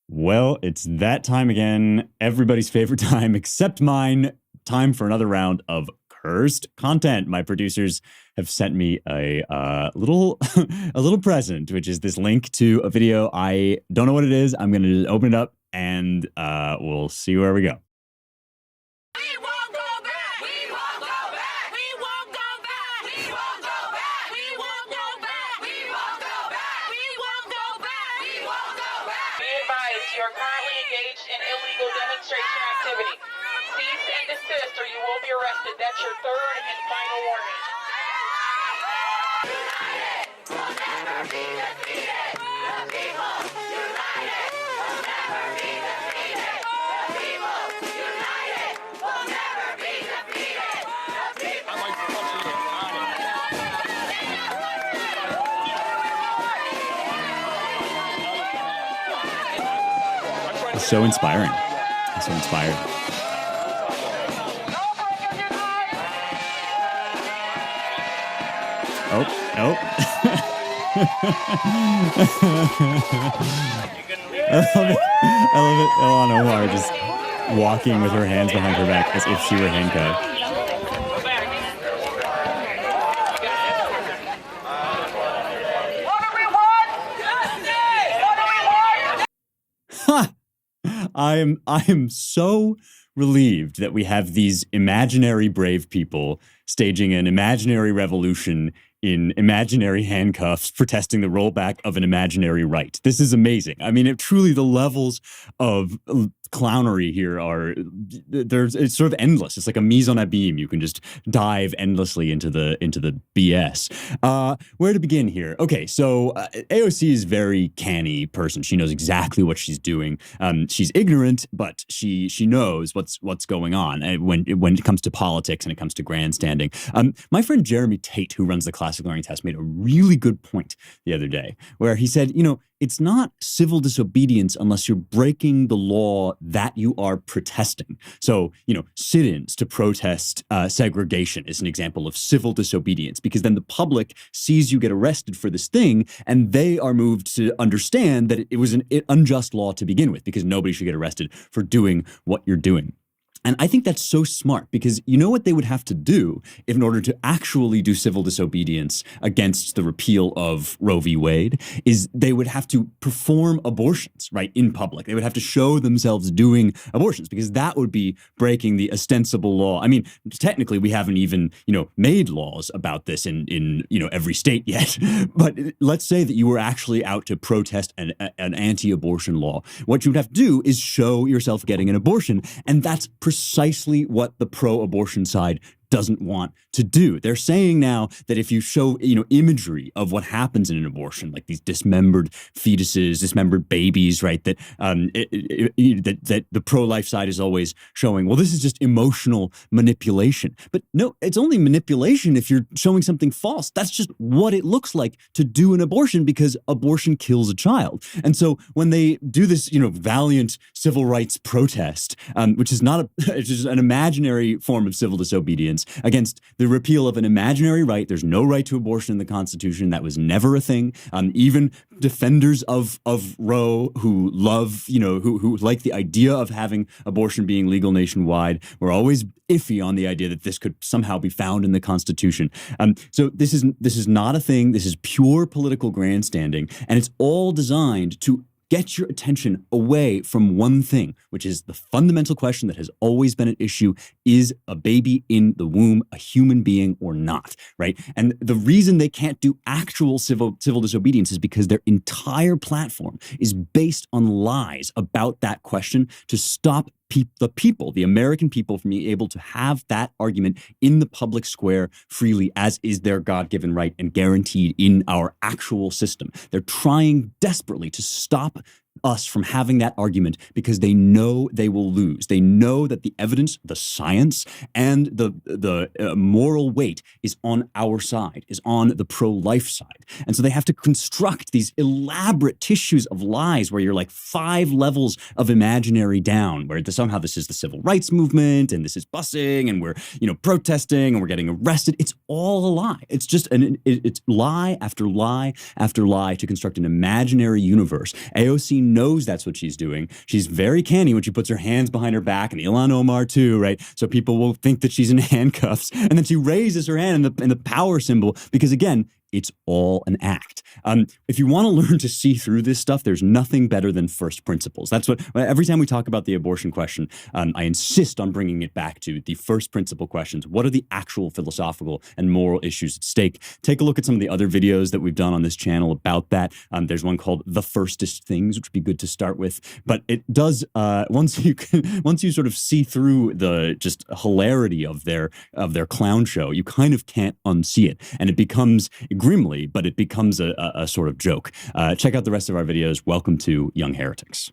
Well, it's that time again. Everybody's favorite time except mine. Time for another round of cursed content. My producers have sent me a little a little present, which is this link to a video. I don't know what it is. I'm gonna just open it up and we'll see where we go. You're currently engaged in illegal demonstration activity. Cease and desist or you will be arrested. That's your third and final warning. United, we'll never be defeated. The people, united, we'll never be defeated. The people, united, we'll never be defeated. The people, It's so inspiring. I'm so inspired. Oh. I love it. Ilhan Omar just walking with her hands behind her back as if she were handcuffed. I am so relieved that we have these imaginary brave people staging an imaginary revolution in imaginary handcuffs, protesting the rollback of an imaginary right. This is amazing. I mean, truly the levels of clownery here it's sort of endless. It's like a mise en abîme. You can just dive endlessly into the BS. Where to begin here? Okay, so AOC is a very canny person. She knows exactly what she's doing. She's ignorant, but she knows what's going on when it comes to politics and it comes to grandstanding. My friend Jeremy Tate, who runs the Classic Learning Test, made a really good point the other day where he said, it's not civil disobedience unless you're breaking the law that you are protesting. So, sit-ins to protest segregation is an example of civil disobedience, because then the public sees you get arrested for this thing and they are moved to understand that it was an unjust law to begin with, because nobody should get arrested for doing what you're doing. And I think that's so smart, because you know what they would have to do in order to actually do civil disobedience against the repeal of Roe v. Wade is they would have to perform abortions, right, in public. They would have to show themselves doing abortions, because that would be breaking the ostensible law. I mean, technically, we haven't even, made laws about this in every state yet. But let's say that you were actually out to protest an anti-abortion law. What you would have to do is show yourself getting an abortion, and that's precisely what the pro-abortion side doesn't want to do. They're saying now that if you show, imagery of what happens in an abortion, like these dismembered fetuses, dismembered babies, right, that that the pro-life side is always showing, well, this is just emotional manipulation. But no, it's only manipulation if you're showing something false. That's just what it looks like to do an abortion, because abortion kills a child. And so when they do this, valiant civil rights protest, which is it's just an imaginary form of civil disobedience against the repeal of an imaginary right. There's no right to abortion in the Constitution. That was never a thing. Even defenders of Roe who love, who like the idea of having abortion being legal nationwide, were always iffy on the idea that this could somehow be found in the Constitution. So this is not a thing. This is pure political grandstanding, and it's all designed to get your attention away from one thing, which is the fundamental question that has always been an issue: is a baby in the womb a human being or not, right? And the reason they can't do actual civil disobedience is because their entire platform is based on lies about that question to stop the American people, from being able to have that argument in the public square freely, as is their God-given right and guaranteed in our actual system. They're trying desperately to stop us from having that argument because they know they will lose. They know that the evidence, the science, and the moral weight is on our side, is on the pro-life side. And so they have to construct these elaborate tissues of lies where you're like 5 levels of imaginary down, where somehow this is the civil rights movement and this is busing and we're, protesting and we're getting arrested. It's all a lie. It's just it's lie after lie after lie to construct an imaginary universe. AOC knows that's what she's doing. She's very canny when she puts her hands behind her back, and Ilhan Omar too, right? So people will think that she's in handcuffs, and then she raises her hand in the power symbol because, again, it's all an act. If you want to learn to see through this stuff, there's nothing better than first principles. That's what, every time we talk about the abortion question, I insist on bringing it back to the first principle questions. What are the actual philosophical and moral issues at stake? Take a look at some of the other videos that we've done on this channel about that. There's one called The Firstest Things, which would be good to start with. But it does, once you sort of see through the just hilarity of their clown show, you kind of can't unsee it. And it becomes grimly, but it becomes a sort of joke. Check out the rest of our videos. Welcome to Young Heretics.